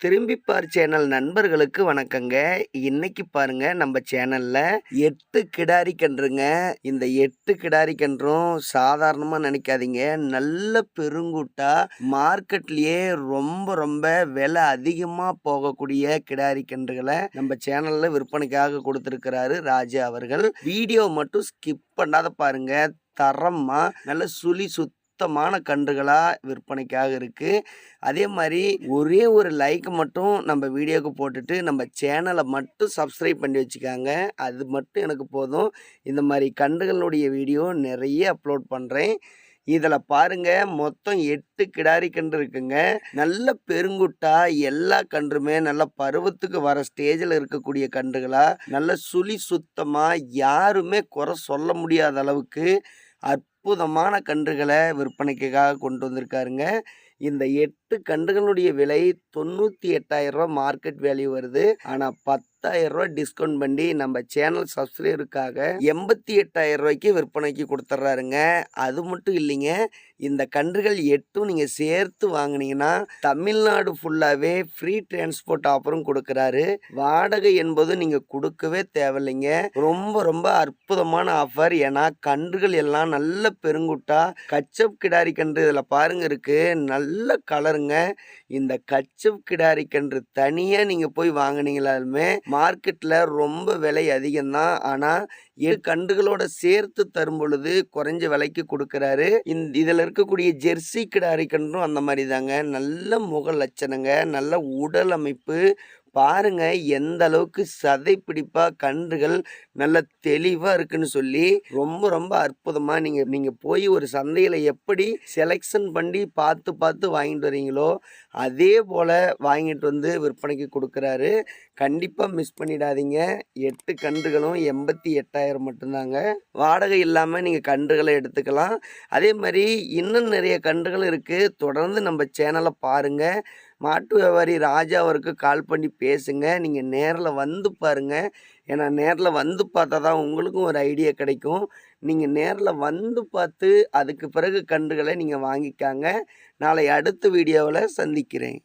திரும்பிப்பார் channel நண்பர்களுக்கு வணக்கங்க. இன்னைக்கு பாருங்க நம்ம சேனல்ல 8 கிடாரி கன்றுங்க. இந்த 8 கிடாரி கன்றும் சாதாரணமா நினைக்காதீங்க. நல்ல பெருங்கூட்டா மார்க்கெட்லயே ரொம்ப ரொம்ப விலை அதிகமா போகக்கூடிய கிடாரி கன்றுகளை நம்ம சேனல்ல விற்பனைக்காக கொடுத்திருக்கிறாரு ராஜா அவர்கள். வீடியோ மட்டும் ஸ்கிப் பண்ணாத பாருங்க. தரமா நல்ல சுத்தமான கன்றுகளா விற்பனைக்காக இருக்கு. அதே மாதிரி ஒரே ஒரு லைக் மட்டும் நம்ம வீடியோக்கு போட்டுட்டு நம்ம சேனலை மட்டும் சப்ஸ்கிரைப் பண்ணி வச்சுக்காங்க. அது மட்டும் எனக்கு போதும். இந்த மாதிரி கன்றுகளுடைய வீடியோ நிறைய அப்லோட் பண்ணுறேன். இதில் பாருங்க, மொத்தம் 8 கிடாரி கன்று இருக்குங்க. நல்ல பெருங்குட்டா எல்லா கன்றுமே நல்ல பருவத்துக்கு வர ஸ்டேஜில் இருக்கக்கூடிய கன்றுகளா நல்ல சுத்தமாக யாருமே குறை சொல்ல முடியாத அளவுக்கு அற்புதமான கன்றுகளை விற்பனைக்காக கொண்டு வந்திருக்காருங்க. இந்த 8 கன்றுகளுடைய விலை 98,000 ரூபா மார்க்கெட் வேல்யூ வருது. ஆனால் 10,000 ரூபா டிஸ்கவுண்ட் பண்ணி நம்ம சேனல் சப்ஸ்கிரைபருக்காக 88,000 ரூபாய்க்கு விற்பனைக்கு கொடுத்துட்றாருங்க. அது மட்டும் இல்லைங்க, இந்த கன்றுகள் 8ம் நீங்கள் சேர்த்து வாங்கினீங்கன்னா தமிழ்நாடு ஃபுல்லாகவே ஃப்ரீ டிரான்ஸ்போர்ட் ஆஃபரும் கொடுக்குறாரு. வாடகை என்பது நீங்கள் கொடுக்கவே தேவையில்லைங்க. ரொம்ப ரொம்ப அற்புதமான ஆஃபர். ஏன்னா கன்றுகள் எல்லாம் நல்ல பெருங்குட்டா கச்சப் கிடாரி கன்று இதில் பாருங்க இருக்கு. நல்ல கலருங்க. இந்த கச்சப் கிடாரி கன்று தனியாக நீங்கள் போய் வாங்கினீங்களாலுமே மார்க்கெட்டில் ரொம்ப விலை அதிகம்தான். ஆனால் 7 கன்றுகளோட சேர்த்து தரும் பொழுது குறைஞ்ச விலைக்கு கொடுக்குறாரு. இதில் இருக்கக்கூடிய ஜெர்சி கிடாரி கன்றும் அந்த மாதிரி தாங்க. நல்ல முக லட்சணங்க, நல்ல உடல் அமைப்பு பாருங்க, எந்த அளவுக்கு சதை பிடிப்பா கன்றுகள் நல்ல தெளிவா இருக்குன்னு சொல்லி ரொம்ப ரொம்ப அற்புதமா நீங்க போய் ஒரு சந்தையில எப்படி செலெக்ஷன் பண்ணி பார்த்து வாங்கிட்டு வரீங்களோ அதே போல வாங்கிட்டு வந்து விற்பனைக்கு கொடுக்குறாரு. கண்டிப்பா மிஸ் பண்ணிடாதீங்க. 8 கன்றுகளும் 88,000 மட்டும்தாங்க. வாடகை இல்லாம நீங்க கன்றுகளை எடுத்துக்கலாம். அதே மாதிரி இன்னும் நிறைய கன்றுகள் இருக்கு. தொடர்ந்து நம்ம சேனலை பாருங்க. மாட்டு வியாபாரி ராஜா அவருக்கு கால் பண்ணி பேசுங்க. நீங்கள் நேரில் வந்து பாருங்கள். ஏன்னா நேரில் வந்து பார்த்தா தான் உங்களுக்கும் ஒரு ஐடியா கிடைக்கும். நீங்கள் நேரில் வந்து பார்த்து அதுக்கு பிறகு கன்றுகளை நீங்கள் வாங்கிக்காங்க. நாளை அடுத்த வீடியோவில் சந்திக்கிறேன்.